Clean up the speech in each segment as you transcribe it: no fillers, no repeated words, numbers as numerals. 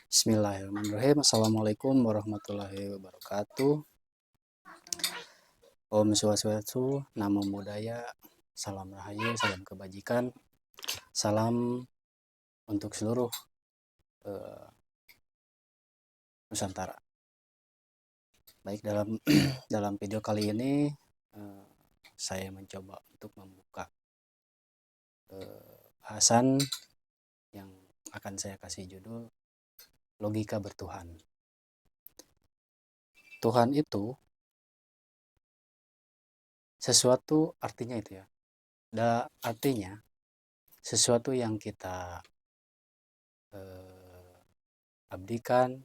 Bismillahirrahmanirrahim. Assalamualaikum warahmatullahi wabarakatuh. Om Swastiastu, Namo Buddhaya, Salam Rahayu, Salam Kebajikan, Salam untuk seluruh eh, Nusantara. Baik, dalam dalam video kali ini eh, saya mencoba untuk membuka bahasan yang akan saya kasih judul Logika Bertuhan. Tuhan itu sesuatu, artinya itu ya. Artinya sesuatu yang kita abdikan,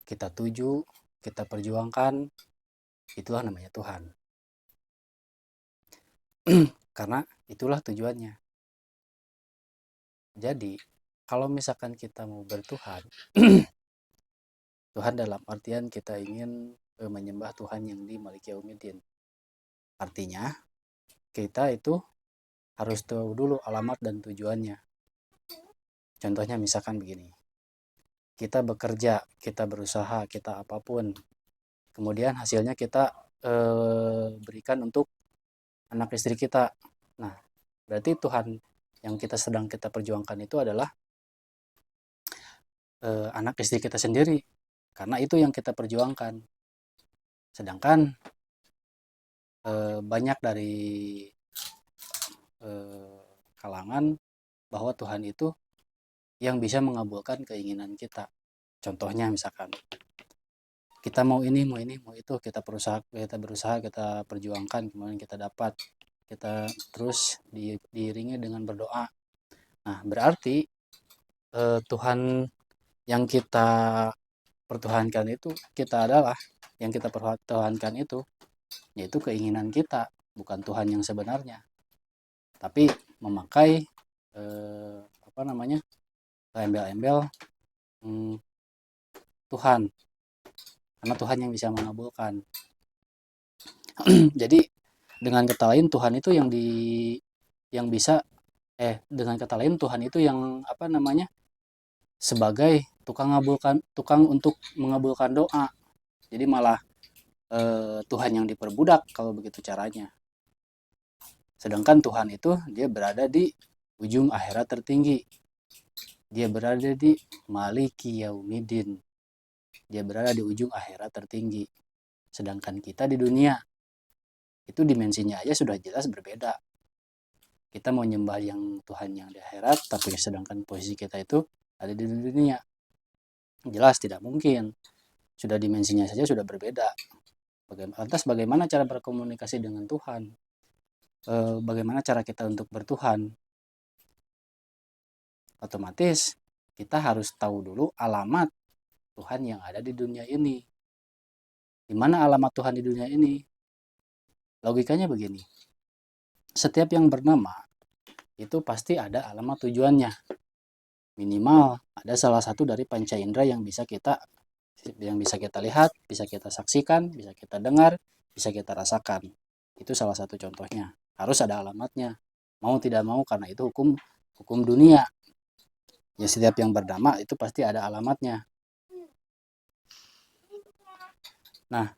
kita tuju, kita perjuangkan, itulah namanya Tuhan. Karena itulah tujuannya. Jadi, kalau misalkan kita mau bertuhan, Tuhan dalam artian kita ingin menyembah Tuhan yang di Malik Yaumiddin. Artinya, kita itu harus tahu dulu alamat dan tujuannya. Contohnya misalkan begini. Kita bekerja, kita berusaha, kita apapun. Kemudian hasilnya kita berikan untuk anak istri kita. Nah, berarti Tuhan yang sedang kita perjuangkan itu adalah anak istri kita sendiri. Karena itu yang kita perjuangkan. Sedangkan banyak dari kalangan bahwa Tuhan itu yang bisa mengabulkan keinginan kita. Contohnya misalkan kita mau ini, mau itu, kita berusaha, kita perjuangkan, kemudian kita dapat, kita terus diiringi dengan berdoa. Nah, berarti Tuhan yang kita pertuhankan itu, yang kita pertuhankan itu, yaitu keinginan kita, bukan Tuhan yang sebenarnya. Tapi memakai embel-embel Tuhan, karena Tuhan yang bisa mengabulkan. Jadi dengan kata lain Tuhan itu dengan kata lain Tuhan itu yang sebagai tukang untuk mengabulkan doa. Jadi malah Tuhan yang diperbudak kalau begitu caranya. Sedangkan Tuhan itu dia berada di ujung akhirat tertinggi. Dia berada di Maliki Yaumiddin. Dia berada di ujung akhirat tertinggi. Sedangkan kita di dunia itu dimensinya aja sudah jelas berbeda. Kita mau nyembah yang Tuhan yang di akhirat, tapi sedangkan posisi kita itu ada di dunia. Jelas tidak mungkin. Sudah dimensinya saja sudah berbeda. Lantas bagaimana cara berkomunikasi dengan Tuhan? Bagaimana cara kita untuk bertuhan? Otomatis kita harus tahu dulu alamat Tuhan yang ada di dunia ini. Di mana alamat Tuhan di dunia ini? Logikanya begini. Setiap yang bernama itu pasti ada alamat tujuannya. Minimal ada salah satu dari panca indera yang bisa kita lihat, bisa kita saksikan, bisa kita dengar, bisa kita rasakan. Itu salah satu contohnya. Harus ada alamatnya. Mau tidak mau, karena itu hukum dunia. Ya, setiap yang bernama itu pasti ada alamatnya. Nah,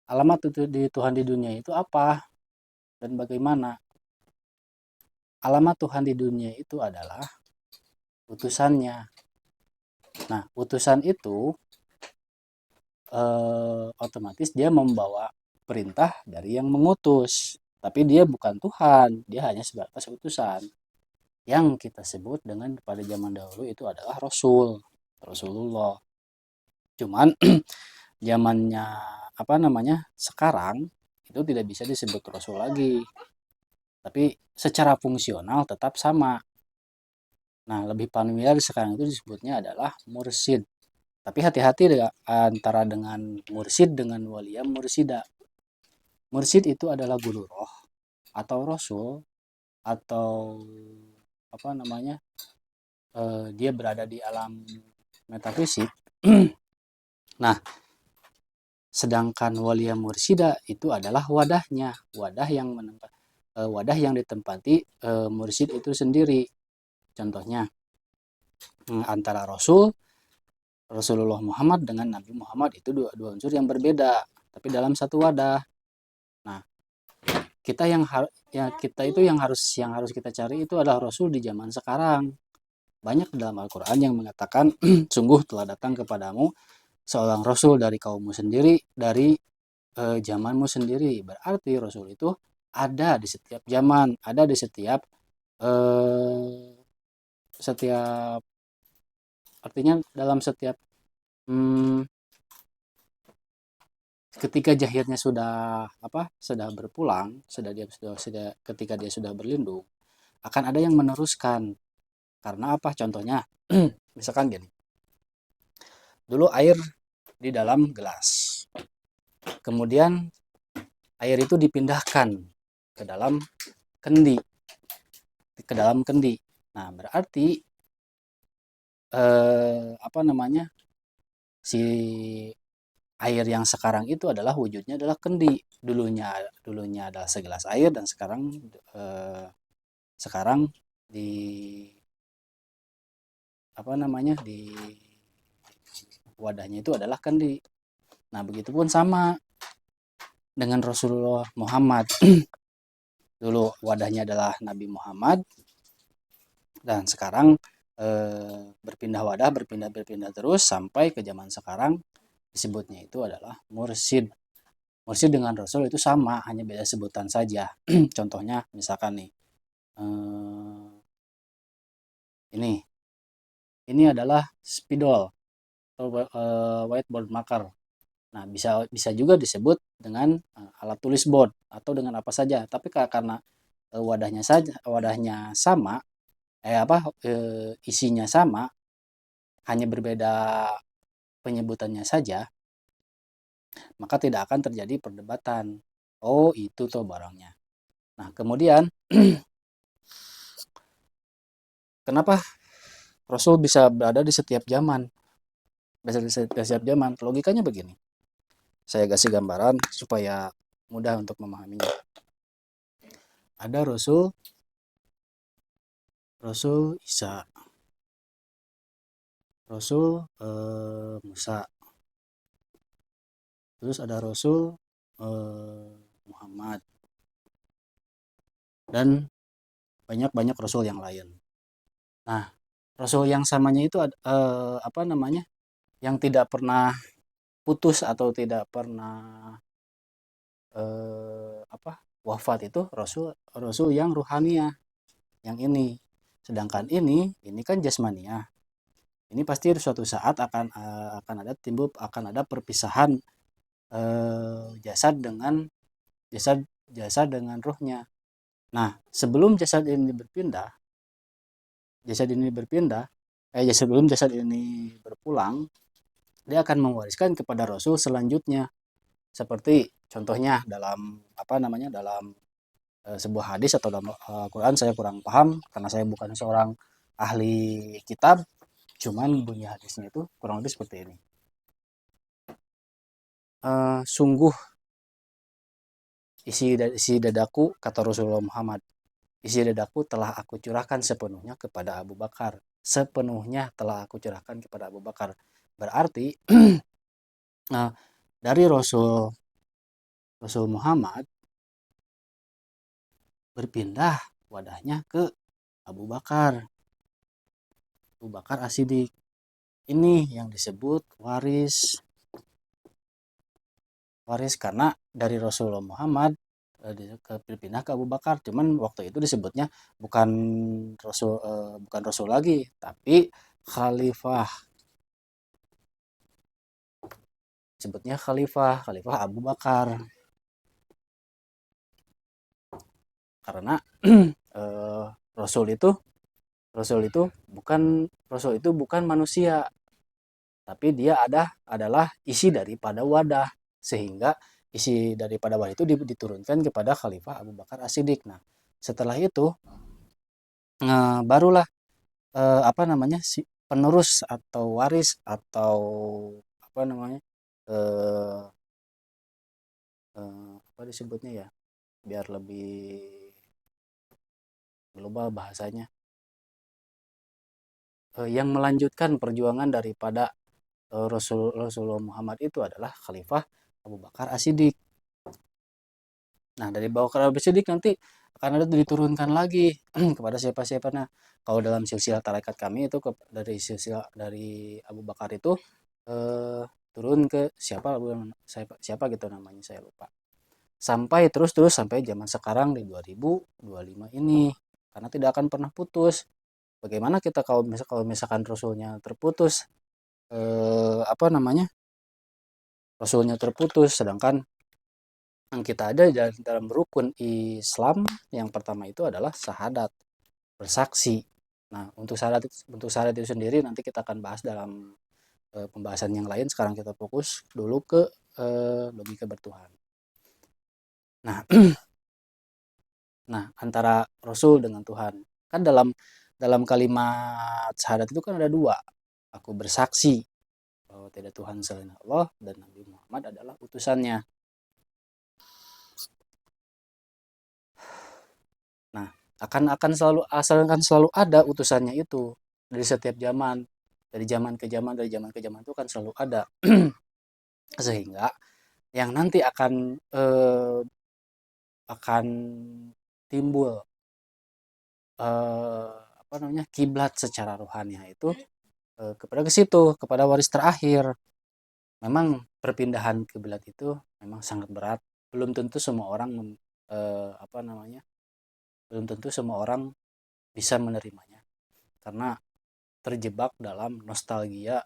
alamat itu di Tuhan di dunia itu apa dan bagaimana? Alamat Tuhan di dunia itu adalah utusannya. Nah, utusan itu otomatis dia membawa perintah dari yang mengutus. Tapi dia bukan Tuhan, dia hanya sebatas utusan. Yang kita sebut dengan pada zaman dahulu itu adalah Rasulullah. Cuman zamannya sekarang itu tidak bisa disebut Rasul lagi. Tapi secara fungsional tetap sama. Nah, lebih familiar sekarang itu disebutnya adalah mursyid. Tapi hati-hati antara dengan mursyid dengan waliyah mursyidah. Mursyid itu adalah guru roh atau rasul atau dia berada di alam metafisik. Nah, sedangkan waliyah mursyidah itu adalah wadahnya, wadah yang ditempati mursyid itu sendiri. Contohnya Antara Rasulullah Muhammad dengan Nabi Muhammad itu dua unsur yang berbeda, tapi dalam satu wadah. Nah, kita yang ya kita itu yang harus kita cari itu adalah Rasul di zaman sekarang. Banyak dalam Al-Qur'an yang mengatakan sungguh telah datang kepadamu seorang rasul dari kaummu sendiri, dari zamanmu sendiri. Berarti Rasul itu ada di setiap zaman, ada di eh, setiap artinya dalam setiap hmm, ketika jahilnya sudah berpulang, ketika dia sudah berlindung, akan ada yang meneruskan. Karena apa? Contohnya, misalkan gini, dulu air di dalam gelas, kemudian air itu dipindahkan ke dalam kendi, Nah, berarti apa namanya, si air yang sekarang itu adalah wujudnya adalah kendi. Dulunya adalah segelas air, dan sekarang di apa namanya, di wadahnya itu adalah kendi. Nah, begitupun sama dengan Rasulullah Muhammad. Dulu wadahnya adalah Nabi Muhammad, dan sekarang berpindah wadah, berpindah terus sampai ke zaman sekarang, disebutnya itu adalah mursyid. Mursyid dengan Rasul itu sama, hanya beda sebutan saja. Contohnya misalkan nih, ini adalah spidol atau whiteboard marker. Nah, bisa bisa juga disebut dengan alat tulis board atau dengan apa saja. Tapi karena wadahnya sama, isinya sama, hanya berbeda penyebutannya saja, maka tidak akan terjadi perdebatan. Oh, itu tuh barangnya. Nah, kemudian kenapa Rasul bisa berada di setiap zaman? Bisa di setiap zaman. Logikanya begini. Saya kasih gambaran supaya mudah untuk memahaminya. Ada Rasul Isa, Rasul Musa, terus ada Rasul Muhammad, dan banyak Rasul yang lain. Nah, Rasul yang samanya itu apa namanya, yang tidak pernah putus atau tidak pernah wafat, itu Rasul yang ruhania, yang ini. Sedangkan ini kan jasmania. Ini pasti suatu saat akan ada perpisahan jasad dengan jasad dengan ruhnya. Nah, sebelum sebelum jasad ini berpulang, dia akan mewariskan kepada Rasul selanjutnya. Seperti contohnya dalam dalam sebuah hadis atau dalam Quran, saya kurang paham karena saya bukan seorang ahli kitab. Cuman bunyi hadisnya itu kurang lebih seperti ini. Sungguh isi dadaku, kata Rasulullah Muhammad, isi dadaku telah aku curahkan sepenuhnya kepada Abu Bakar. Sepenuhnya telah aku curahkan kepada Abu Bakar. Berarti dari Rasul Muhammad berpindah wadahnya ke Abu Bakar. Abu Bakar As-Siddiq. Ini yang disebut waris karena dari Rasulullah Muhammad berpindah ke Abu Bakar. Cuman waktu itu disebutnya bukan bukan Rasul lagi, tapi Khalifah. Sebutnya Khalifah Abu Bakar. Karena eh, Rasul itu Rasul itu bukan manusia, tapi dia adalah isi daripada wadah, sehingga isi daripada wadah itu diturunkan kepada Khalifah Abu Bakar As-Siddiq. Nah, setelah itu barulah si penerus atau waris atau apa namanya eh, apa disebutnya ya, biar lebih global bahasanya, yang melanjutkan perjuangan daripada Rasulullah Muhammad itu adalah Khalifah Abu Bakar As-Siddiq. Nah, dari Abu Bakar As-Siddiq nanti akan ada diturunkan lagi kepada siapa-siapa. Nah, kalau dalam silsilah tarekat kami itu dari silsilah dari Abu Bakar itu eh, turun ke siapa gitu namanya saya lupa. Sampai terus sampai zaman sekarang di 2025 ini, karena tidak akan pernah putus. Bagaimana kita kalau misalkan Rasulnya terputus, apa namanya, Rasulnya terputus, sedangkan yang kita ada dalam rukun Islam yang pertama itu adalah syahadat, bersaksi. Nah, untuk syahadat itu sendiri nanti kita akan bahas dalam pembahasan yang lain. Sekarang kita fokus dulu ke logika bertuhan. Nah, nah antara Rasul dengan Tuhan kan dalam dalam kalimat syahadat itu kan ada dua. Aku bersaksi bahwa tidak Tuhan selain Allah dan Nabi Muhammad adalah utusannya. Nah, akan selalu ada utusannya itu dari setiap zaman, dari zaman ke zaman itu kan selalu ada. Sehingga yang nanti akan timbul apa namanya, kiblat secara rohani itu kepada ke situ, kepada waris terakhir. Memang perpindahan kiblat itu memang sangat berat. Belum tentu semua orang apa namanya? Belum tentu semua orang bisa menerimanya karena terjebak dalam nostalgia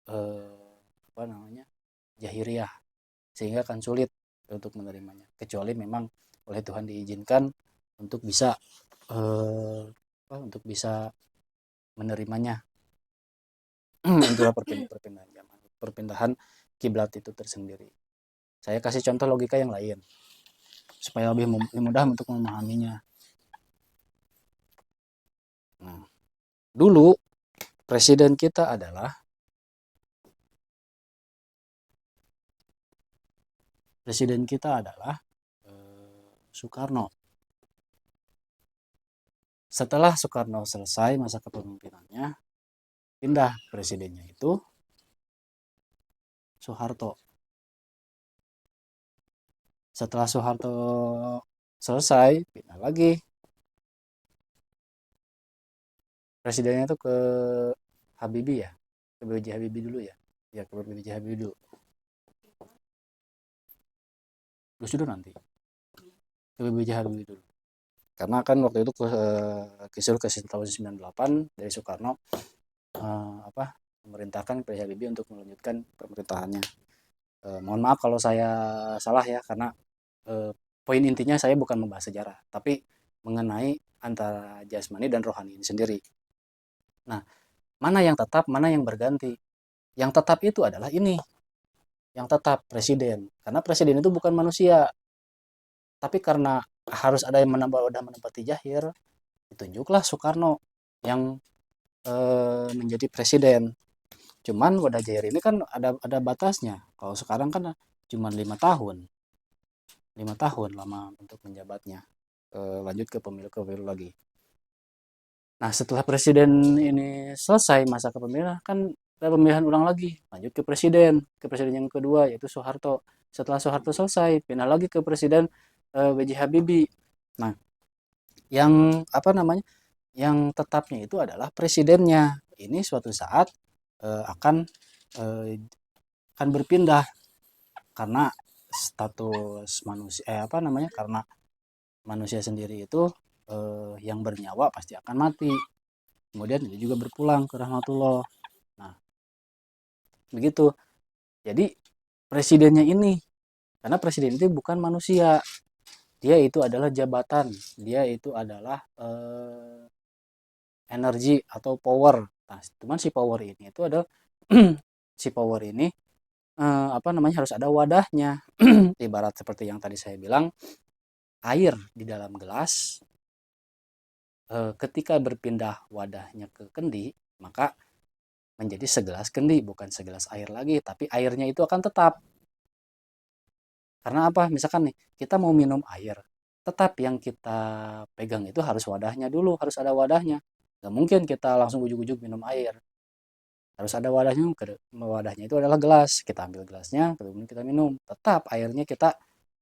apa namanya? Jahiliyah, sehingga akan sulit untuk menerimanya. Kecuali memang oleh Tuhan diizinkan untuk bisa untuk bisa menerimanya. Itulah perpindahan zaman, perpindahan kiblat itu tersendiri. Saya kasih contoh logika yang lain supaya lebih mudah untuk memahaminya. Nah, dulu presiden kita adalah Soekarno. Setelah Soekarno selesai masa kepemimpinannya, pindah presidennya itu Soeharto. Setelah Soeharto selesai, pindah lagi presidennya itu ke Habibie ya, ke B.J. Habibie dulu ya, ya ke B.J. Habibie dulu. Gus Dur nanti ke B.J. Habibie dulu. Karena kan waktu itu kisruh ke tahun 98 dari Soekarno memerintahkan B.J. Habibie untuk melanjutkan pemerintahannya. Mohon maaf kalau saya salah ya, karena poin intinya saya bukan membahas sejarah, tapi mengenai antara jasmani dan rohani ini sendiri. Nah, mana yang tetap, mana yang berganti? Yang tetap itu adalah ini, yang tetap presiden. Karena presiden itu bukan manusia, tapi karena harus ada yang menempati jahir, ditunjuklah Soekarno yang menjadi presiden. Cuman wadah jahir ini kan ada batasnya. Kalau sekarang kan cuma 5 tahun, 5 tahun lama untuk menjabatnya. Lanjut ke pemilu lagi. Nah, setelah presiden ini selesai masa kepemimpinan, kan ada pemilihan ulang lagi, lanjut ke presiden yang kedua yaitu Soeharto. Setelah Soeharto selesai, pindah lagi ke presiden B.J. Habibie. Nah, yang apa namanya? Yang tetapnya itu adalah presidennya. Ini suatu saat akan eh, akan berpindah karena status manusia apa namanya? Karena manusia sendiri itu yang bernyawa pasti akan mati. Kemudian dia juga berpulang ke rahmatullah. Nah, begitu. Jadi presidennya ini, karena presiden itu bukan manusia, dia itu adalah jabatan, dia itu adalah energi atau power. Nah, cuman si power ini itu ada si power ini apa namanya, harus ada wadahnya. Ibarat seperti yang tadi saya bilang, air di dalam gelas ketika berpindah wadahnya ke kendi, maka menjadi segelas kendi, bukan segelas air lagi, tapi airnya itu akan tetap. Karena apa? Misalkan nih, kita mau minum air, tetap yang kita pegang itu harus wadahnya dulu, harus ada wadahnya. Gak mungkin kita langsung ujuk-ujuk minum air, harus ada wadahnya. Wadahnya itu adalah gelas, kita ambil gelasnya kemudian kita minum, tetap airnya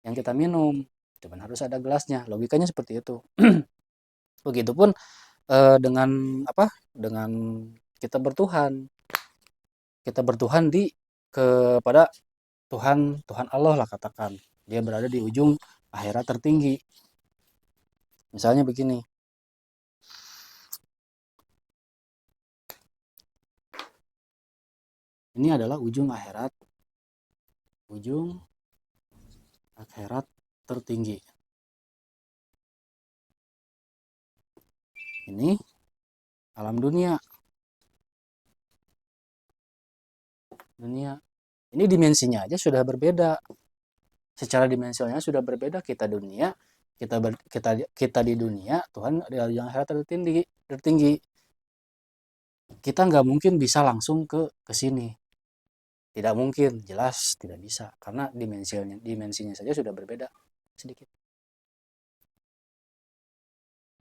yang kita minum, cuman harus ada gelasnya, logikanya seperti itu. Begitupun dengan apa, dengan kita bertuhan, di kepada Tuhan, Tuhan Allah lah katakan, dia berada di ujung akhirat tertinggi. Misalnya begini, ini adalah ujung akhirat tertinggi. Ini alam dunia. Ini dimensinya aja sudah berbeda. Secara dimensionalnya sudah berbeda. Kita dunia, kita di dunia, Tuhan adalah yang akhirat tertinggi. Kita nggak mungkin bisa langsung ke sini. Tidak mungkin, jelas tidak bisa, karena dimensinya saja sudah berbeda sedikit.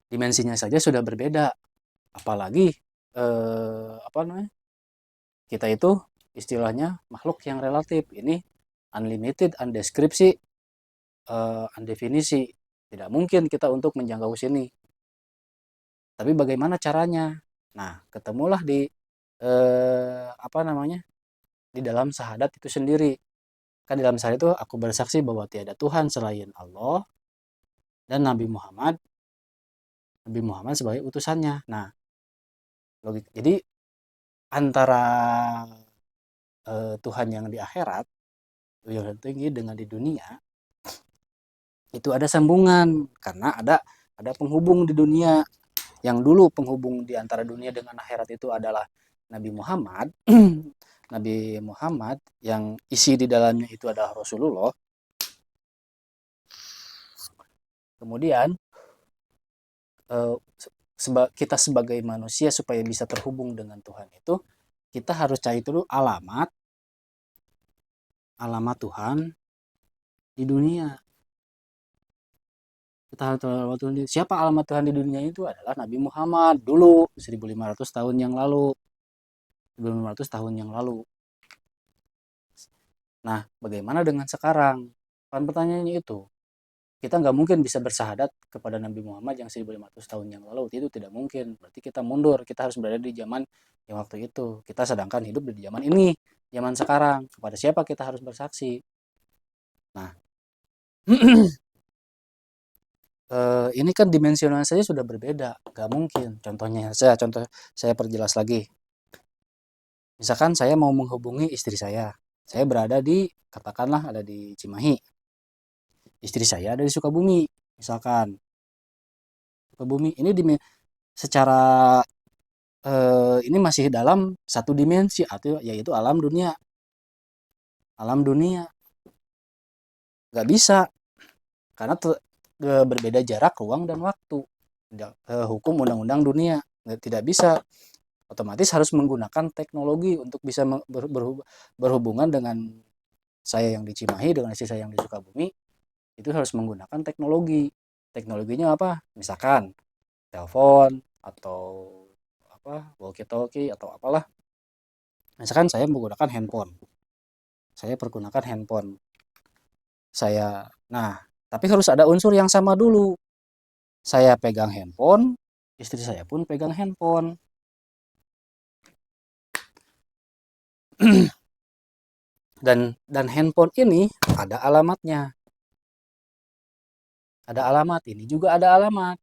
Dimensinya saja sudah berbeda, apalagi apa namanya? Kita itu istilahnya makhluk yang relatif. Ini unlimited, undeskripsi, undefinisi. Tidak mungkin kita untuk menjangkau sini. Tapi bagaimana caranya? Nah, ketemulah di apa namanya? Di dalam syahadat itu sendiri. Kan di dalam syahadat itu aku bersaksi bahwa tiada Tuhan selain Allah dan Nabi Muhammad sebagai utusannya. Nah, jadi antara Tuhan yang di akhirat yang tinggi dengan di dunia itu ada sambungan, karena ada penghubung di dunia. Yang dulu penghubung di antara dunia dengan akhirat itu adalah Nabi Muhammad. Nabi Muhammad yang isi di dalamnya itu adalah Rasulullah. Kemudian kita sebagai manusia supaya bisa terhubung dengan Tuhan itu, kita harus cari dulu alamat Tuhan di dunia. Kita harus tahu alamat Tuhan. Siapa alamat Tuhan di dunia itu adalah Nabi Muhammad dulu 1500 tahun yang lalu. 1500 tahun yang lalu. Nah, bagaimana dengan sekarang? Kan pertanyaannya itu. Kita nggak mungkin bisa bersahadat kepada Nabi Muhammad yang 1500 tahun yang lalu. Itu tidak mungkin. Berarti kita mundur. Kita harus berada di zaman yang waktu itu. Kita sedangkan hidup di zaman ini. Zaman sekarang. Kepada siapa kita harus bersaksi? Nah, ini kan dimensional saja sudah berbeda. Nggak mungkin. Contoh saya perjelas lagi. Misalkan saya mau menghubungi istri saya. Saya berada katakanlah ada di Cimahi. Istri saya ada di Sukabumi. Misalkan Sukabumi ini secara ini masih dalam satu dimensi, atau yaitu alam dunia. Nggak bisa, karena berbeda jarak, ruang, dan waktu. Hukum undang-undang dunia tidak bisa. Otomatis harus menggunakan teknologi untuk bisa berhubungan dengan saya yang di Cimahi dengan istri saya yang di Sukabumi. Itu harus menggunakan teknologi. Teknologinya apa? Misalkan telepon atau apa, walkie-talkie atau apalah. Misalkan saya menggunakan handphone. Saya pergunakan handphone. Nah, tapi harus ada unsur yang sama dulu. Saya pegang handphone, istri saya pun pegang handphone. dan handphone ini ada alamatnya. Ada alamat, ini juga ada alamat.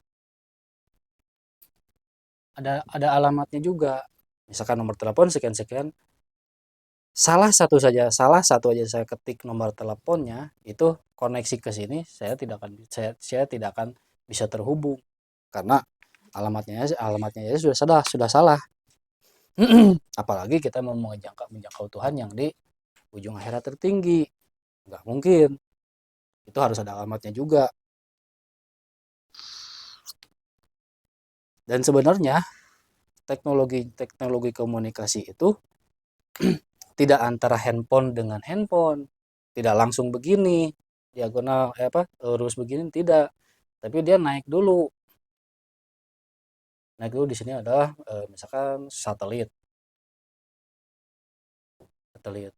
Ada alamatnya juga. Misalkan nomor telepon sekian-sekian. Salah satu aja saya ketik nomor teleponnya, itu koneksi ke sini, saya tidak akan bisa terhubung karena alamatnya aja sudah salah. Apalagi kita mau menjangkau Tuhan yang di ujung akhirat tertinggi. Nggak mungkin. Itu harus ada alamatnya juga. Dan sebenarnya teknologi komunikasi itu tidak antara handphone dengan handphone, tidak langsung begini diagonal lurus begini, tidak, tapi dia naik dulu Nah, itu di sini adalah misalkan satelit. Satelit.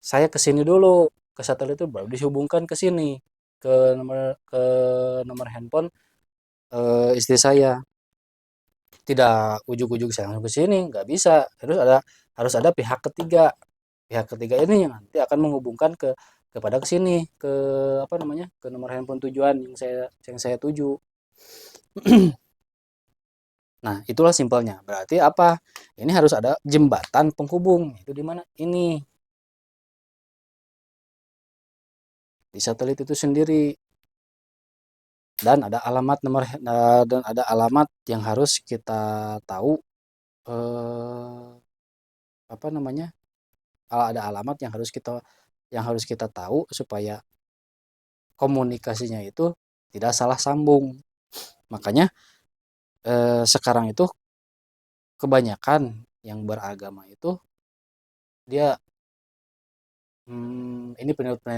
Saya ke sini dulu, ke satelit itu baru dihubungkan ke sini, ke nomor handphone istri saya. Tidak ujug-ujug saya langsung ke sini, nggak bisa. Harus ada pihak ketiga. Pihak ketiga ini yang nanti akan menghubungkan kepada ke sini, ke apa namanya? Ke nomor handphone tujuan yang saya tuju. Nah, itulah simpelnya. Berarti apa? Ini harus ada jembatan penghubung. Itu di mana? Ini di satelit itu sendiri. Dan ada alamat yang harus kita tahu, eh, apa namanya? Ada alamat yang harus kita tahu supaya komunikasinya itu tidak salah sambung. Makanya sekarang itu kebanyakan yang beragama itu dia, ini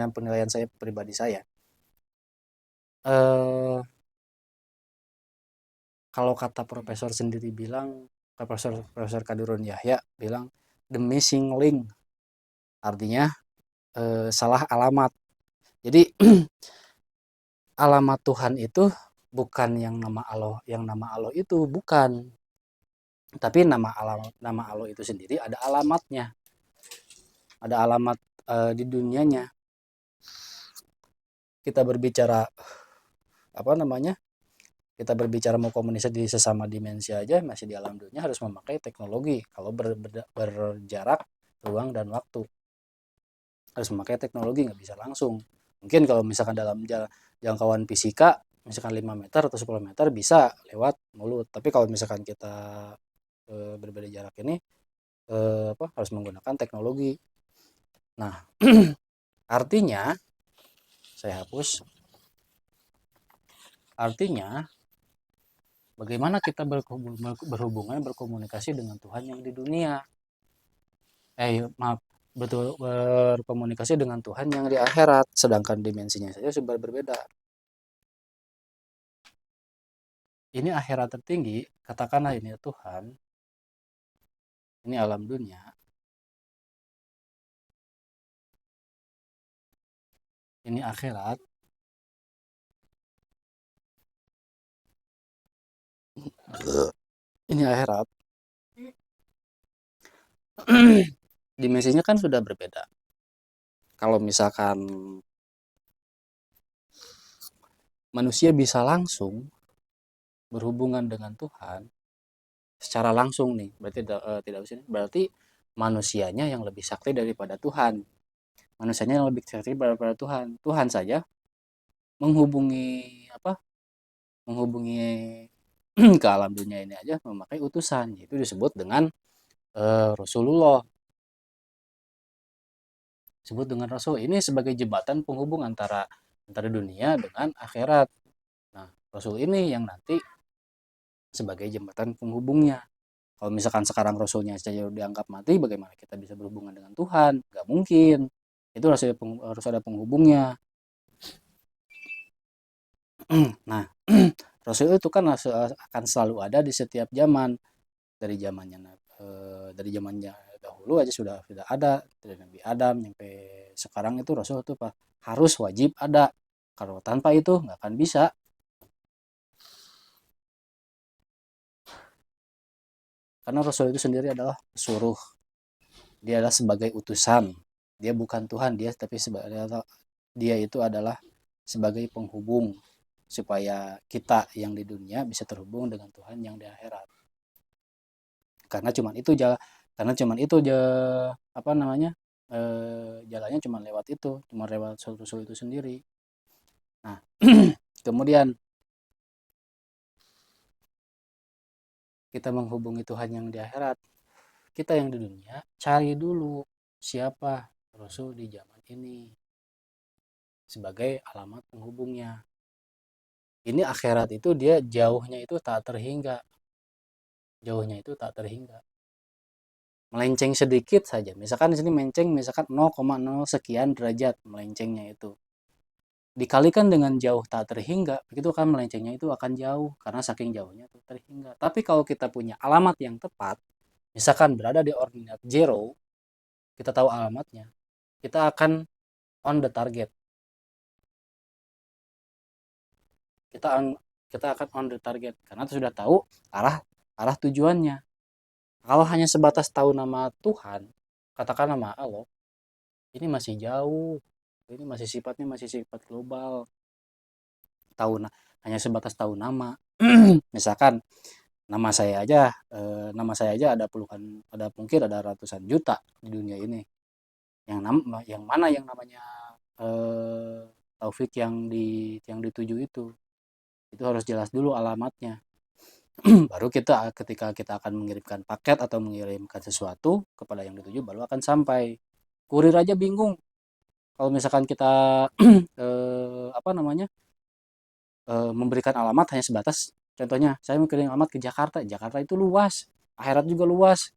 penilaian saya pribadi saya. eh Kalau kata profesor sendiri bilang, Profesor Profesor Kadirun Yahya bilang the missing link, artinya salah alamat. Jadi alamat Tuhan itu bukan yang nama Allah itu bukan, tapi nama Allah itu sendiri ada alamatnya, ada alamat di dunianya. Kita berbicara apa namanya? Kita berbicara mau komunikasi di sesama dimensi aja masih di alam dunia harus memakai teknologi. Kalau berjarak ruang dan waktu harus memakai teknologi, nggak bisa langsung. Mungkin kalau misalkan dalam jangkauan fisika misalkan 5 meter atau 10 meter bisa lewat mulut, tapi kalau misalkan kita berbeda jarak ini harus menggunakan teknologi. Nah, artinya saya hapus. Artinya bagaimana kita berhubungan berkomunikasi dengan Tuhan yang di dunia. Maaf, betul, berkomunikasi dengan Tuhan yang di akhirat, sedangkan dimensinya saja sudah berbeda. Ini akhirat tertinggi, katakanlah ini Tuhan, ini alam dunia, ini akhirat, ini akhirat, dimensinya kan sudah berbeda. Kalau misalkan manusia bisa langsung berhubungan dengan Tuhan secara langsung nih, berarti tidak bisa, berarti manusianya yang lebih sakti daripada Tuhan. Manusianya yang lebih sakti daripada Tuhan. Tuhan saja menghubungi apa? Menghubungi ke alam dunia ini aja memakai utusan, itu disebut dengan Rasulullah, disebut dengan Rasul. Ini sebagai jembatan penghubung antara dunia dengan akhirat. Nah, Rasul ini yang nanti sebagai jembatan penghubungnya. Kalau misalkan sekarang Rasulnya saja dianggap mati, bagaimana kita bisa berhubungan dengan Tuhan? Gak mungkin. Itu harus ada penghubungnya. Nah, Rasul itu kan akan selalu ada di setiap zaman. Dari zamannya dahulu aja sudah ada, dari Nabi Adam sampai sekarang itu Rasul itu harus wajib ada. Kalau tanpa itu nggak akan bisa. Karena Rasul itu sendiri adalah pesuruh. Dia adalah sebagai utusan. Dia bukan Tuhan, dia itu adalah sebagai penghubung supaya kita yang di dunia bisa terhubung dengan Tuhan yang di akhirat. Karena cuman itu jalan, karena cuman itu apa namanya? Jalannya cuma lewat itu, cuma lewat Rasul itu sendiri. Nah, kemudian kita menghubungi Tuhan yang di akhirat. Kita yang di dunia cari dulu siapa Rasul di zaman ini sebagai alamat penghubungnya. Ini akhirat itu dia jauhnya itu tak terhingga. Jauhnya itu tak terhingga. Melenceng sedikit saja. Misalkan di sini melenceng misalkan 0,0 sekian derajat melencengnya itu. dikalikan dengan jauh tak terhingga, begitu kan melencengnya itu akan jauh karena saking jauhnya tuh terhingga. Tapi kalau kita punya alamat yang tepat, misalkan berada di ordinate zero, kita tahu alamatnya, kita akan on the target. Kita on, kita akan on the target karena sudah tahu arah arah tujuannya. Kalau hanya sebatas tahu nama Tuhan, katakan nama Allah, ini masih jauh. Ini masih sifatnya masih sifat global. Tahu hanya sebatas tahu nama. Misalkan nama saya aja ada puluhan, ada mungkin ada ratusan juta di dunia ini. Yang mana yang namanya Taufik yang dituju itu harus jelas dulu alamatnya. Baru kita ketika kita akan mengirimkan paket atau mengirimkan sesuatu kepada yang dituju baru akan sampai. Kurir aja bingung kalau misalkan kita apa namanya memberikan alamat hanya sebatas, contohnya saya mengirim alamat ke Jakarta. Jakarta itu luas, akhirat juga luas.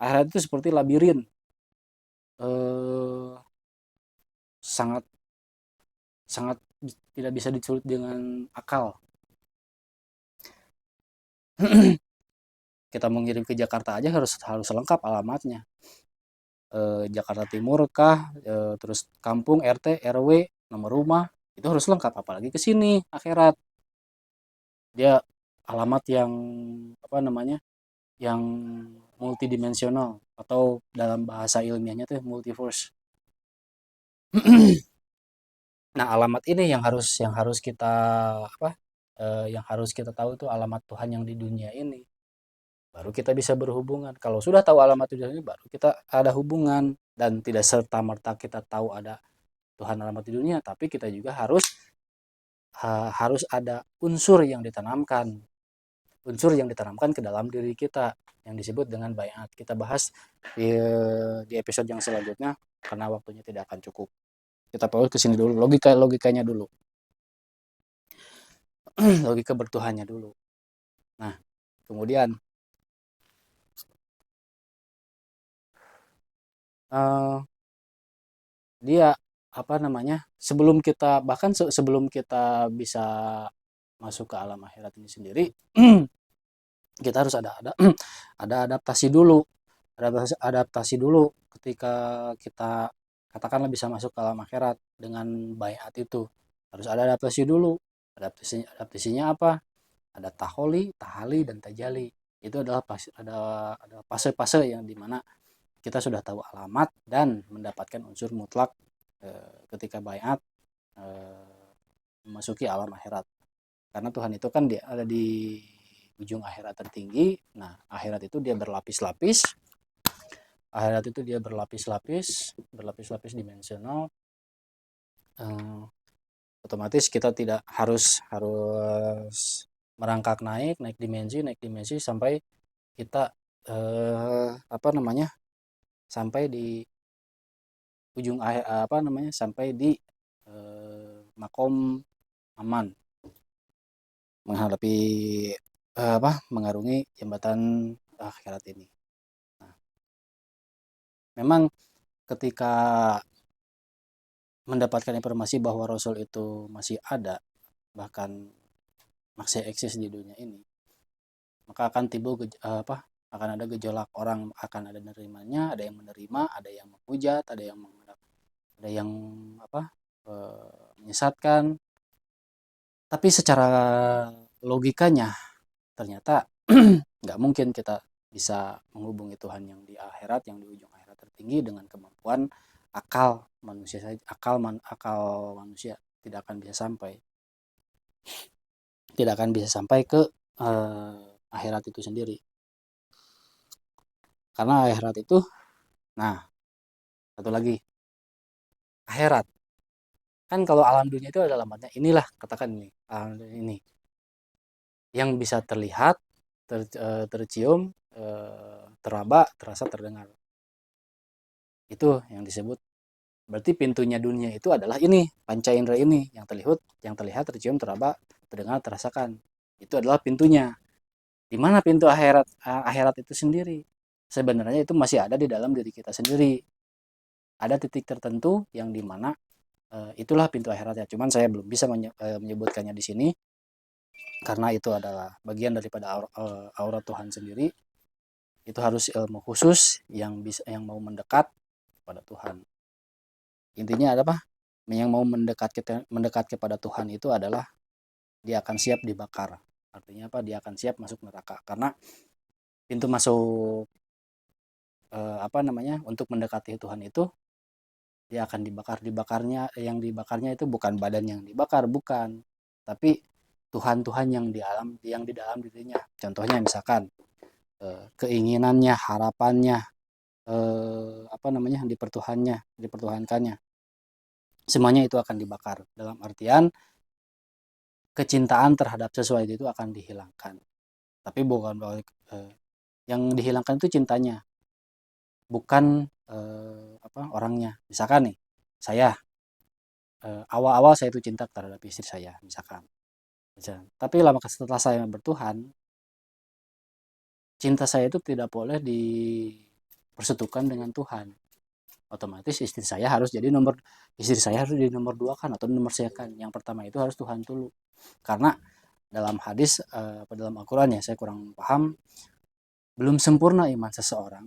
Akhirat itu seperti labirin, eh, sangat sangat tidak bisa disulit dengan akal. Kita mau ngirim ke Jakarta aja harus harus lengkap alamatnya. Jakarta Timur kah, terus kampung, RT, RW, nomor rumah, itu harus lengkap. Apalagi ke sini akhirat, dia alamat yang apa namanya, yang multidimensional atau dalam bahasa ilmiahnya tuh multiverse. Nah, alamat ini yang harus kita apa? Yang harus kita tahu tuh alamat Tuhan yang di dunia ini. Baru kita bisa berhubungan. Kalau sudah tahu alamat Tuhan ini, baru kita ada hubungan, dan tidak serta merta kita tahu ada Tuhan alamat di dunia, tapi kita juga harus ada unsur yang ditanamkan ke dalam diri kita yang disebut dengan bayat. Kita bahas di episode yang selanjutnya karena waktunya tidak akan cukup. Kita perlu ke sini dulu, logikanya dulu. Logika bertuhannya dulu. Nah, kemudian uh, dia apa namanya? Sebelum kita bisa masuk ke alam akhirat ini sendiri, kita harus ada ada adaptasi dulu. Adaptasi dulu ketika kita katakanlah bisa masuk ke alam akhirat dengan bayat itu. Harus ada adaptasi dulu. Adaptasinya apa? Ada taholi, tahali, dan tajali. Itu adalah ada fase-fase yang dimana kita sudah tahu alamat dan mendapatkan unsur mutlak ketika bayat memasuki alam akhirat. Karena Tuhan itu kan dia ada di ujung akhirat tertinggi. Nah, akhirat itu dia berlapis-lapis. Akhirat itu dia berlapis-lapis dimensional. Otomatis kita tidak harus merangkak naik dimensi sampai kita apa namanya sampai di ujung sampai di makom aman, menghadapi mengarungi jembatan akhirat ini. Nah, memang ketika mendapatkan informasi bahwa Rasul itu masih ada, bahkan masih eksis di dunia ini, maka akan timbul akan ada gejolak. Orang akan ada nerimanya, ada yang menerima, ada yang menghujat, ada yang menyesatkan. Tapi secara logikanya ternyata nggak mungkin kita bisa menghubungi Tuhan yang di akhirat, yang di ujung akhirat tertinggi dengan kemampuan akal manusia saja. Akal manusia tidak akan bisa sampai ke akhirat itu sendiri. Karena akhirat itu, nah, satu lagi, akhirat. Kan kalau alam dunia itu ada alamatnya. Inilah, katakan ini, alam dunia ini. Yang bisa terlihat, tercium, teraba, terasa, terdengar. Itu yang disebut. Berarti pintunya dunia itu adalah ini, panca indera ini, yang terlihat, tercium, teraba, terdengar, terasakan. Itu adalah pintunya. Di mana pintu akhirat itu sendiri? Sebenarnya itu masih ada di dalam diri kita sendiri. Ada titik tertentu yang dimana Itulah pintu akhiratnya. Cuman saya belum bisa menyebutkannya di sini karena itu adalah bagian daripada aurat Tuhan sendiri. Itu harus ilmu khusus yang mau mendekat pada Tuhan. Intinya ada apa? Yang mau mendekat kepada Tuhan itu adalah dia akan siap dibakar. Artinya apa? Dia akan siap masuk neraka karena pintu masuk untuk mendekati Tuhan itu dia akan dibakarnya itu bukan badan yang dibakar, bukan, tapi Tuhan yang di dalam dirinya. Contohnya misalkan keinginannya, harapannya, dipertuhankannya, semuanya itu akan dibakar. Dalam artian kecintaan terhadap sesuatu itu akan dihilangkan. Tapi bukan yang dihilangkan itu cintanya, bukan orangnya. Misalkan nih, saya awal-awal saya itu cinta terhadap istri saya, misalkan. Tapi setelah saya bertuhan, cinta saya itu tidak boleh dipersatukan dengan Tuhan. Otomatis istri saya harus jadi nomor dua kan, atau nomor saya kan. Yang pertama itu harus Tuhan dulu. Karena dalam hadis dalam Al-Quran ya, saya kurang paham, belum sempurna iman seseorang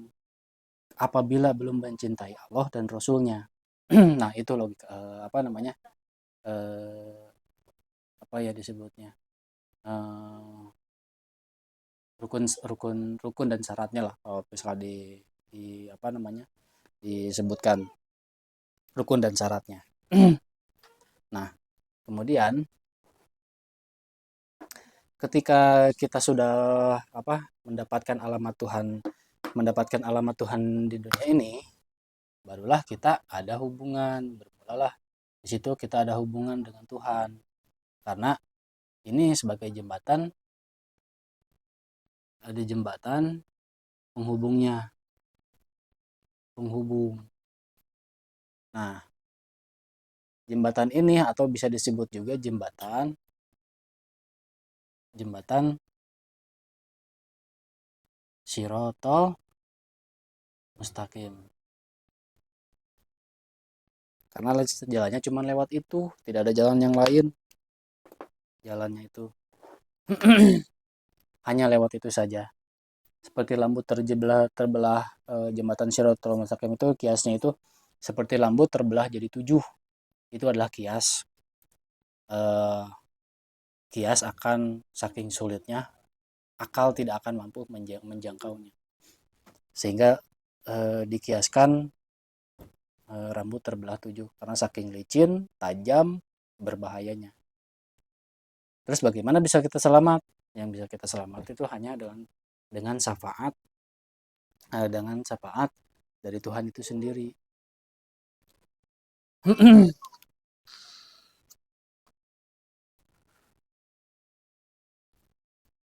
apabila belum mencintai Allah dan Rasulnya. Nah itu logika apa ya disebutnya, rukun rukun rukun dan syaratnya lah, kalau misalnya di disebutkan rukun dan syaratnya. Nah kemudian ketika kita sudah mendapatkan alamat Tuhan di dunia ini, barulah kita ada hubungan, bermulalah di situ kita ada hubungan dengan Tuhan. Karena ini sebagai jembatan, ada jembatan penghubung. Nah, jembatan ini atau bisa disebut juga jembatan Shirotol Mustaqim. Karena jalannya cuma lewat itu, tidak ada jalan yang lain. Jalannya itu hanya lewat itu saja. Seperti lampu terbelah jembatan Shirotol Mustaqim itu kiasnya itu seperti lampu terbelah jadi 7. Itu adalah kias akan saking sulitnya akal tidak akan mampu menjangkaunya. Sehingga dikiaskan rambut terbelah 7 karena saking licin, tajam, berbahayanya. Terus bagaimana bisa kita selamat? Yang bisa kita selamat itu hanya dengan syafaat dari Tuhan itu sendiri.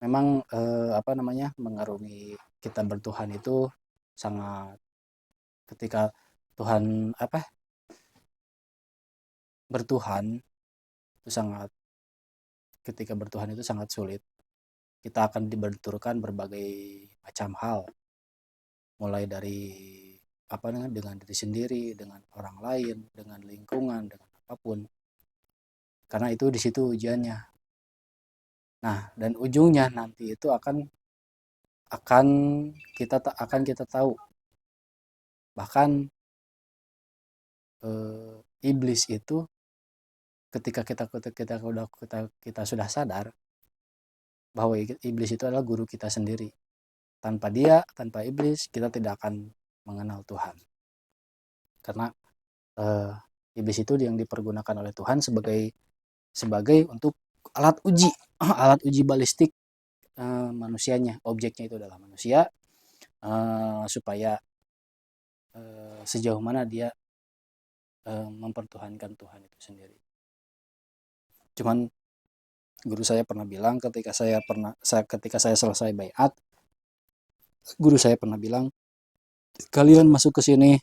Memang mengarungi kita bertuhan itu sangat, ketika Tuhan bertuhan itu sangat ketika bertuhan itu sangat sulit. Kita akan dibenturkan berbagai macam hal, mulai dari dengan diri sendiri, dengan orang lain, dengan lingkungan, dengan apapun. Karena itu di situ ujiannya. Nah, dan ujungnya nanti itu akan kita tahu. Bahkan iblis itu ketika kita sudah sadar bahwa iblis itu adalah guru kita sendiri. Tanpa iblis kita tidak akan mengenal Tuhan. Karena iblis itu yang dipergunakan oleh Tuhan sebagai untuk alat uji balistik manusianya. Objeknya itu adalah manusia, supaya sejauh mana dia mempertuhankan Tuhan itu sendiri. Cuman guru saya pernah bilang ketika saya selesai baiat, guru saya pernah bilang, kalian masuk ke sini,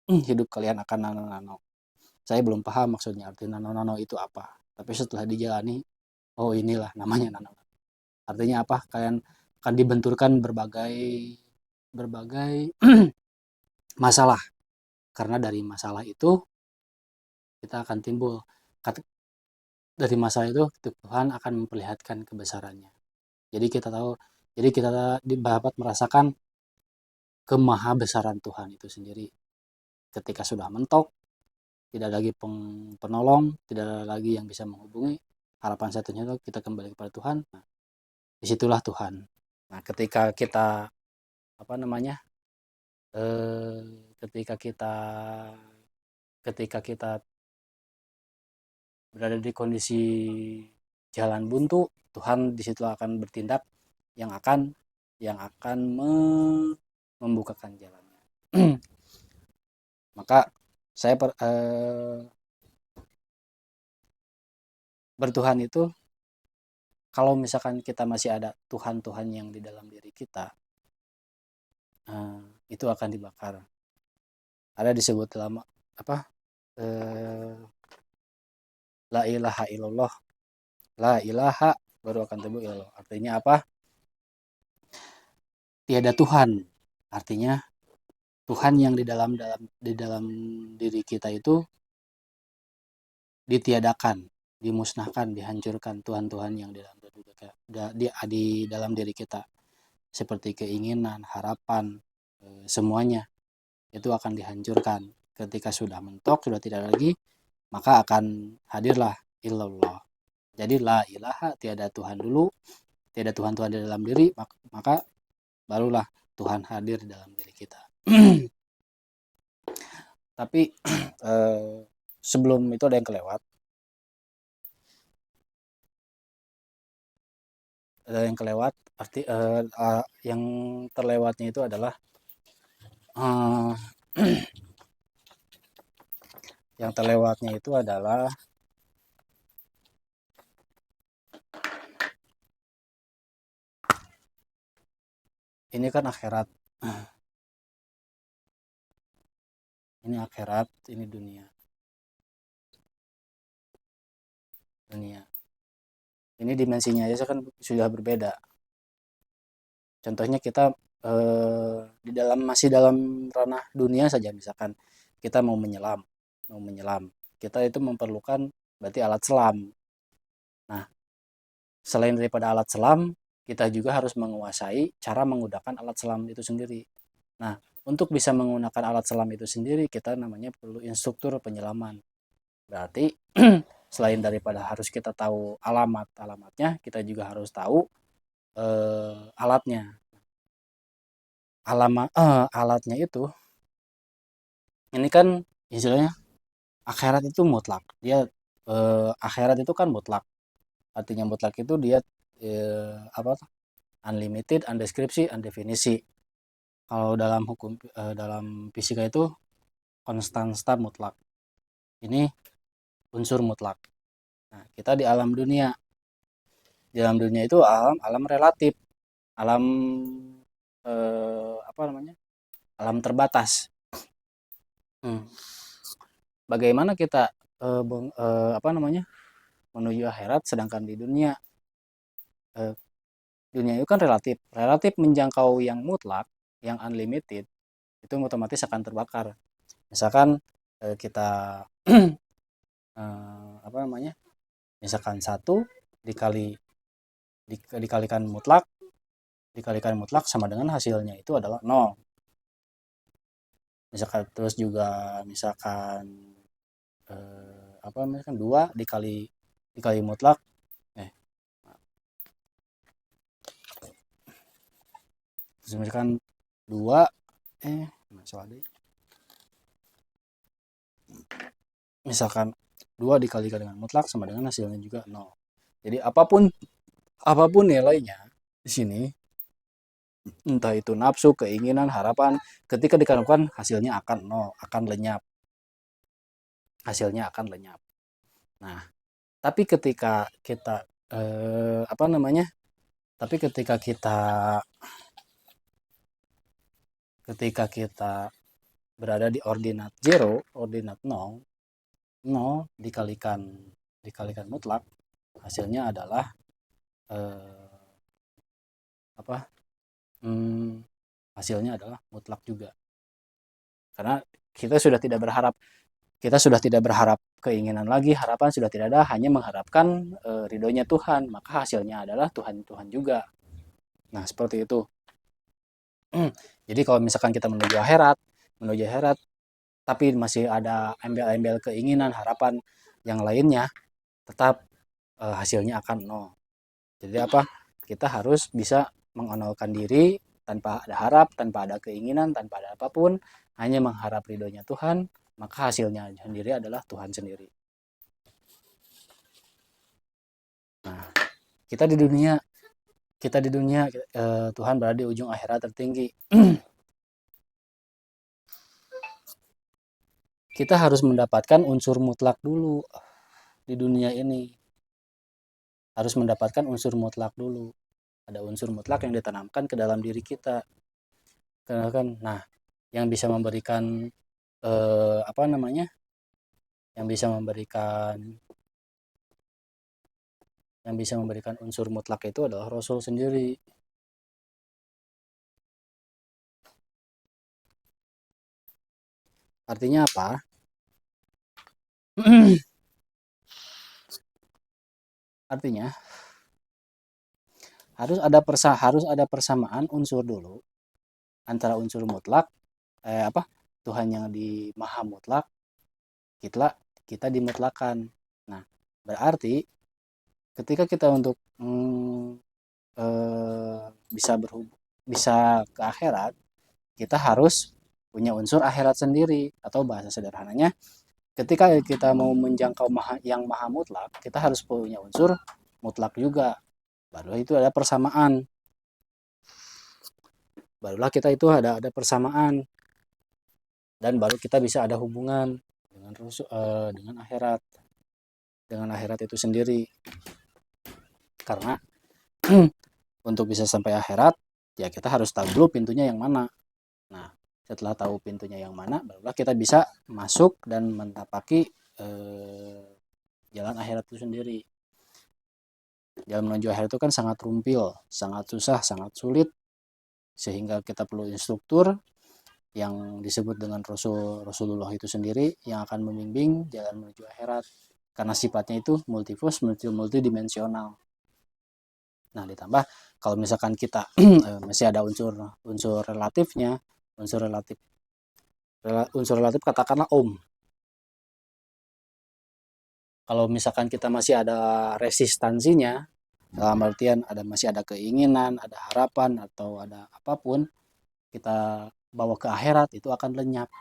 hidup kalian akan nano-nano. Saya belum paham maksudnya arti nano-nano itu apa. Tapi setelah dijalani, oh inilah namanya nano. Artinya apa? Kalian akan dibenturkan berbagai masalah. Karena dari masalah itu kita akan timbul. Dari masalah itu Tuhan akan memperlihatkan kebesarannya. Jadi kita tahu, jadi kita dapat merasakan kemahabesaran Tuhan itu sendiri. Ketika sudah mentok, tidak lagi penolong, tidak ada lagi yang bisa menghubungi. Harapan satunya itu kita kembali kepada Tuhan. Nah, disitulah Tuhan. Nah, ketika kita apa namanya, ketika kita berada di kondisi jalan buntu, Tuhan disitu akan bertindak yang akan membukakan jalannya. Maka saya bertuhan itu, kalau misalkan kita masih ada Tuhan-Tuhan yang di dalam diri kita, itu akan dibakar. Ada disebut dalam apa? La ilaha illallah, la ilaha baru akan timbul illallah. Artinya apa? Tiada Tuhan. Artinya Tuhan yang di dalam diri kita itu ditiadakan, dimusnahkan, dihancurkan. Tuhan-Tuhan yang di dalam diri kita, seperti keinginan, harapan, semuanya itu akan dihancurkan. Ketika sudah mentok, sudah tidak lagi, maka akan hadirlah illallah. Jadi la ilaha, tiada Tuhan dulu, tiada Tuhan-Tuhan di dalam diri, maka barulah Tuhan hadir di dalam diri kita. Tapi sebelum itu ada yang kelewat. Yang terlewatnya itu adalah uh, yang terlewatnya itu adalah ini kan akhirat. Ini akhirat, ini dunia. Ini dimensinya aja kan sudah berbeda. Contohnya kita masih dalam ranah dunia saja, misalkan kita mau menyelam, kita itu memerlukan berarti alat selam. Nah, selain daripada alat selam, kita juga harus menguasai cara menggunakan alat selam itu sendiri. Nah, untuk bisa menggunakan alat selam itu sendiri, kita namanya perlu instruktur penyelaman. Berarti selain daripada harus kita tahu alamatnya, kita juga harus tahu alatnya. Alatnya itu, ini kan istilahnya akhirat itu mutlak. Dia akhirat itu kan mutlak. Artinya mutlak itu dia apa? Unlimited, undeskripsi, undefinisi. Kalau dalam dalam fisika itu konstanta mutlak. Ini unsur mutlak. Nah, kita di alam dunia. Di alam dunia itu alam relatif, alam apa namanya? Alam terbatas. Bagaimana kita apa namanya? Menuju akhirat, sedangkan di dunia dunia itu kan relatif menjangkau yang mutlak, yang unlimited, itu otomatis akan terbakar. Misalkan kita apa namanya, misalkan 1 dikalikan mutlak sama dengan hasilnya itu adalah 0. Misalkan terus juga misalkan apa misalkan 2 dikali mutlak, terus misalkan 2 salah deh. Misalkan 2 dikalikan dengan mutlak sama dengan hasilnya juga 0. Jadi apapun nilainya di sini, entah itu nafsu, keinginan, harapan, ketika dikalikan hasilnya akan 0, akan lenyap. Hasilnya akan lenyap. Nah, tapi ketika kita apa namanya? Tapi ketika kita berada di ordinat 0, ordinat 0, 0 dikalikan mutlak, hasilnya adalah apa? Hasilnya adalah mutlak juga. Karena kita sudah tidak berharap kita sudah tidak berharap keinginan lagi, harapan sudah tidak ada, hanya mengharapkan ridhonya Tuhan, maka hasilnya adalah Tuhan juga. Nah, seperti itu. Jadi kalau misalkan kita menuju akhirat, tapi masih ada embel-embel keinginan, harapan yang lainnya, tetap hasilnya akan nol. Jadi apa? Kita harus bisa mengonolkan diri tanpa ada harap, tanpa ada keinginan, tanpa ada apapun, hanya mengharap ridhonya Tuhan, maka hasilnya sendiri adalah Tuhan sendiri. Nah, kita di dunia Tuhan berada di ujung akhirat tertinggi. Kita harus mendapatkan unsur mutlak dulu di dunia ini. Harus mendapatkan unsur mutlak dulu. Ada unsur mutlak yang ditanamkan ke dalam diri kita. Nah, yang bisa memberikan apa namanya? Yang bisa memberikan unsur mutlak itu adalah Rasul sendiri. Artinya apa? Artinya harus ada persamaan unsur dulu antara unsur mutlak Tuhan yang di maha mutlak, kita dimutlakan. Nah, berarti ketika kita untuk bisa ke akhirat, kita harus punya unsur akhirat sendiri, atau bahasa sederhananya, ketika kita mau menjangkau yang maha mutlak, kita harus punya unsur mutlak juga. Baru itu ada persamaan. Barulah kita itu ada persamaan, dan baru kita bisa ada hubungan dengan akhirat itu sendiri. Karena untuk bisa sampai akhirat, ya kita harus tahu dulu pintunya yang mana. Nah, setelah tahu pintunya yang mana, barulah kita bisa masuk dan mentapaki jalan akhirat itu sendiri. Jalan menuju akhirat itu kan sangat rumpil, sangat susah, sangat sulit, sehingga kita perlu instruktur yang disebut dengan Rasulullah itu sendiri yang akan membimbing jalan menuju akhirat, karena sifatnya itu multidimensional. Nah, ditambah kalau misalkan kita masih ada unsur relatifnya, unsur relatif katakanlah Om. Kalau misalkan kita masih ada resistansinya, dalam artian masih ada keinginan, ada harapan, atau ada apapun, kita bawa ke akhirat, itu akan lenyap,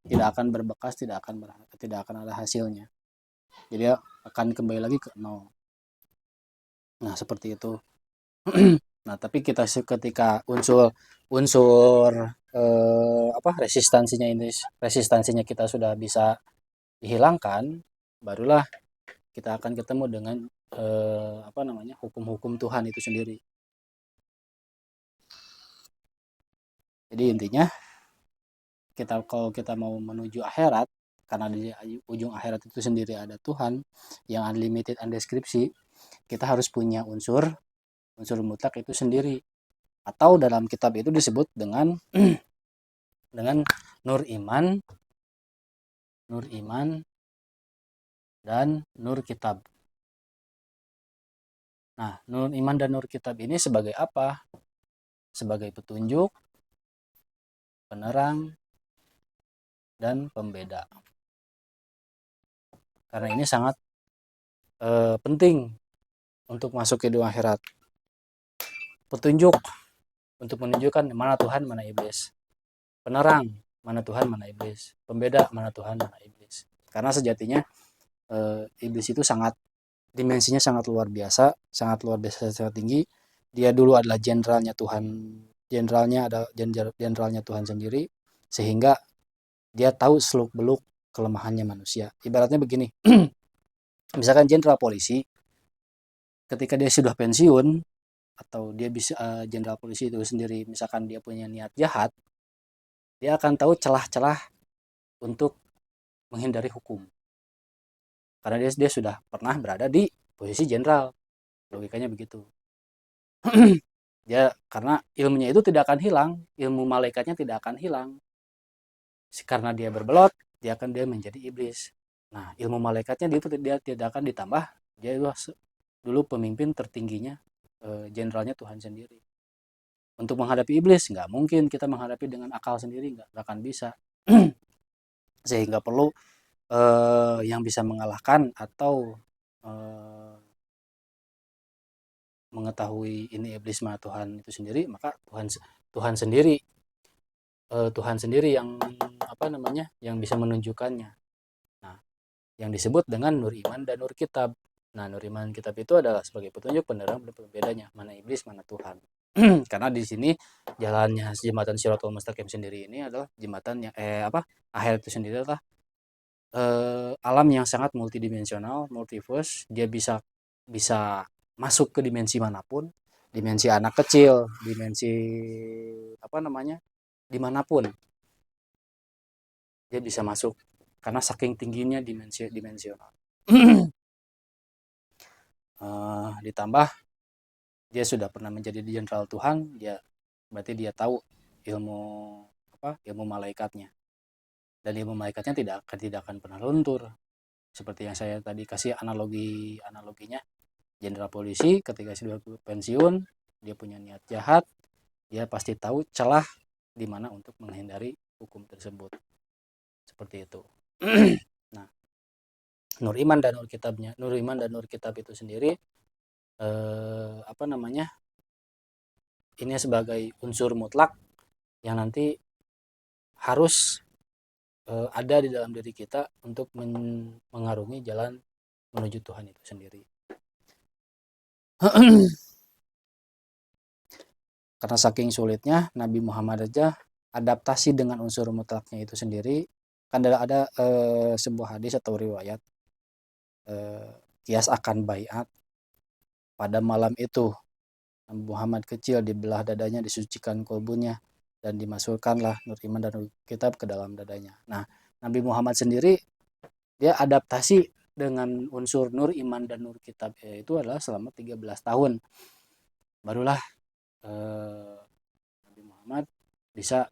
tidak akan berbekas, tidak akan ada hasilnya. Jadi akan kembali lagi ke nol. Nah, seperti itu. Nah, tapi ketika unsur resistansinya kita sudah bisa dihilangkan, barulah kita akan ketemu dengan hukum-hukum Tuhan itu sendiri. Jadi intinya, kalau kita mau menuju akhirat, karena di ujung akhirat itu sendiri ada Tuhan yang unlimited, undeskripsi, kita harus punya unsur mutlak itu sendiri, atau dalam kitab itu disebut dengan nur iman dan nur kitab. Nah, nur iman dan nur kitab ini sebagai apa? Sebagai petunjuk, penerang, dan pembeda. Karena ini sangat penting untuk masuk ke dunia akhirat. Petunjuk untuk menunjukkan mana Tuhan, mana iblis. Penerang, mana Tuhan, mana iblis. Pembeda, mana Tuhan, mana iblis. Karena sejatinya iblis itu dimensinya sangat luar biasa, sangat tinggi. Dia dulu adalah jenderalnya Tuhan sendiri, sehingga dia tahu seluk-beluk kelemahannya manusia. Ibaratnya begini, misalkan jenderal polisi, ketika dia sudah pensiun, atau dia bisa jenderal polisi itu sendiri, misalkan dia punya niat jahat, dia akan tahu celah-celah untuk menghindari hukum. Karena dia sudah pernah berada di posisi jenderal. Logikanya begitu. Karena ilmunya itu tidak akan hilang, ilmu malaikatnya tidak akan hilang. Karena dia berbelot, dia menjadi iblis. Nah, ilmu malaikatnya dia tidak akan ditambah. Dia dulu pemimpin tertingginya, jenderalnya Tuhan sendiri. Untuk menghadapi iblis nggak mungkin kita menghadapi dengan akal sendiri, nggak akan bisa. Sehingga perlu yang bisa mengalahkan atau mengetahui ini iblis mah Tuhan itu sendiri, maka Tuhan sendiri Tuhan sendiri yang apa namanya yang bisa menunjukkannya. Nah, yang disebut dengan nur iman dan nur kitab. Nah, nur iman kitab itu adalah sebagai petunjuk penerang bedanya mana iblis mana Tuhan. Karena di sini jalannya jembatan Shiratul Mustaqim sendiri ini adalah jembatan yang akhir itu sendiri adalah alam yang sangat multidimensional, multiverse. Dia bisa bisa masuk ke dimensi manapun, dimensi anak kecil, dimensi apa namanya, dimanapun dia bisa masuk karena saking tingginya dimensional. Ditambah dia sudah pernah menjadi jenderal Tuhan, berarti dia tahu ilmu ilmu malaikatnya, dan ilmu malaikatnya tidak akan pernah luntur. Seperti yang saya tadi kasih analoginya, jenderal polisi ketika sudah pensiun, dia punya niat jahat, dia pasti tahu celah di mana untuk menghindari hukum tersebut. Seperti itu. Nah, nur iman dan nur kitab itu sendiri ini sebagai unsur mutlak yang nanti harus ada di dalam diri kita untuk mengarungi jalan menuju Tuhan itu sendiri. Karena saking sulitnya Nabi Muhammad aja adaptasi dengan unsur mutlaknya itu sendiri. Kan ada sebuah hadis atau riwayat, kias akan baiat. Pada malam itu Nabi Muhammad kecil dibelah dadanya, disucikan kolbunya, dan dimasukkanlah nur iman dan nur kitab ke dalam dadanya. Nah, Nabi Muhammad sendiri dia adaptasi dengan unsur nur iman dan nur kitab itu adalah selama 13 tahun. Barulah Nabi Muhammad bisa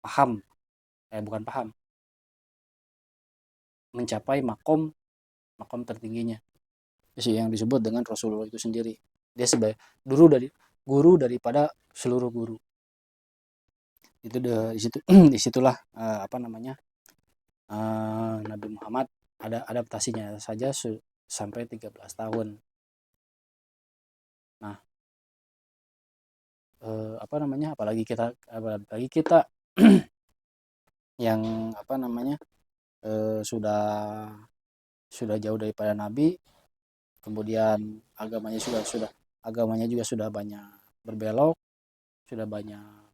paham, bukan paham, mencapai makom tertingginya yang disebut dengan Rasulullah itu sendiri. Dia sebagai guru daripada seluruh guru. Itu disitulah Nabi Muhammad ada adaptasinya saja sampai 13 tahun. Nah, apalagi kita yang sudah jauh daripada Nabi, kemudian agamanya juga sudah banyak berbelok, sudah banyak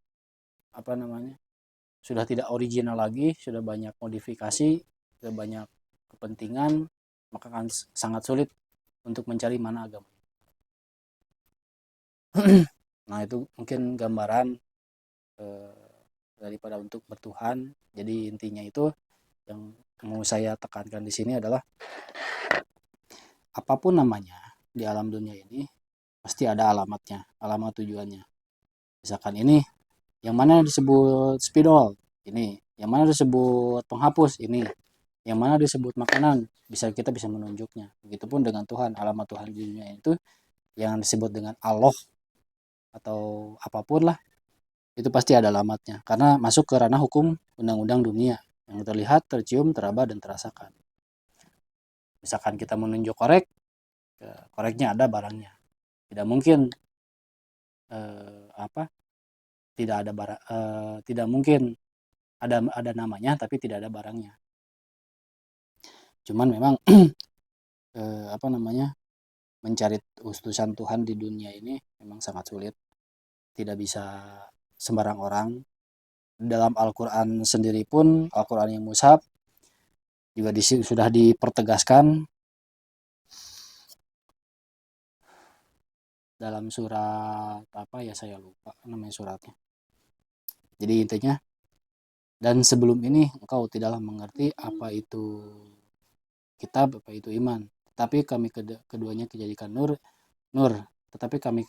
sudah tidak original lagi, sudah banyak modifikasi, sudah banyak kepentingan, maka kan sangat sulit untuk mencari mana agama. Nah, itu mungkin gambaran daripada untuk bertuhan. Jadi intinya itu yang mau saya tekankan di sini adalah apapun namanya di alam dunia ini pasti ada alamatnya, alamat tujuannya. Misalkan ini yang mana disebut spidol, ini yang mana disebut penghapus, ini yang mana disebut makanan, kita bisa menunjuknya. Begitupun dengan Tuhan, alamat Tuhan di dunia itu yang disebut dengan Allah atau apapun lah, itu pasti ada alamatnya karena masuk ke ranah hukum undang-undang dunia yang terlihat, tercium, teraba, dan terasakan. Misalkan kita menunjuk koreknya ada barangnya, tidak mungkin tidak mungkin ada namanya tapi tidak ada barangnya. Cuman memang mencari utusan Tuhan di dunia ini memang sangat sulit, tidak bisa sembarang orang. Dalam Al-Quran sendiri pun, Al-Quran yang mushaf juga sudah dipertegaskan dalam surat saya lupa namanya suratnya. Jadi intinya, dan sebelum ini engkau tidaklah mengerti apa itu kitab, apa itu iman, tapi kami keduanya dijadikan nur, tetapi kami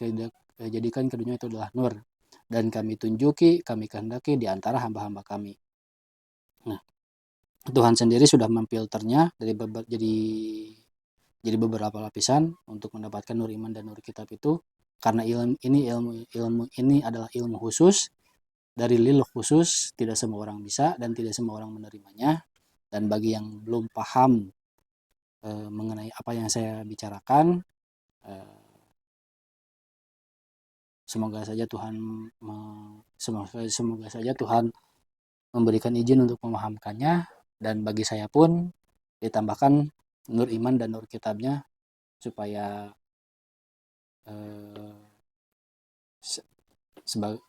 jadikan keduanya itu adalah nur. dan kami tunjuki, kami kehendaki di antara hamba-hamba kami. Nah, Tuhan sendiri sudah memfilternya jadi beberapa lapisan untuk mendapatkan nur iman dan nur kitab itu, karena ilmu ini adalah ilmu khusus dari lil khusus, tidak semua orang bisa dan tidak semua orang menerimanya. Dan bagi yang belum paham mengenai apa yang saya bicarakan, semoga saja Tuhan memberikan izin untuk memahamkannya, dan bagi saya pun ditambahkan nur iman dan nur kitabnya supaya sebagai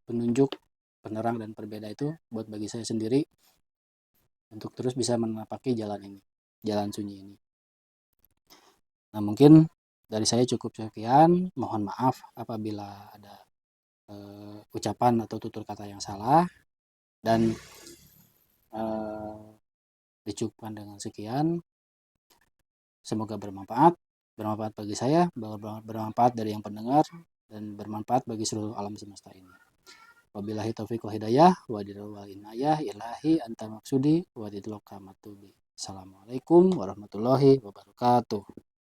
penunjuk, penerang dan perbeda itu buat bagi saya sendiri untuk terus bisa menapaki jalan sunyi ini. Nah, mungkin dari saya cukup sekian. Mohon maaf apabila ada ucapan atau tutur kata yang salah, dan dicukupkan dengan sekian. Semoga bermanfaat bagi saya, bermanfaat dari yang pendengar, dan bermanfaat bagi seluruh alam semesta ini. Wabillahi taufiq wal hidayah wa wal inayah ilahi anta maksudi wa tidloka matubi. Assalamualaikum warahmatullahi wabarakatuh.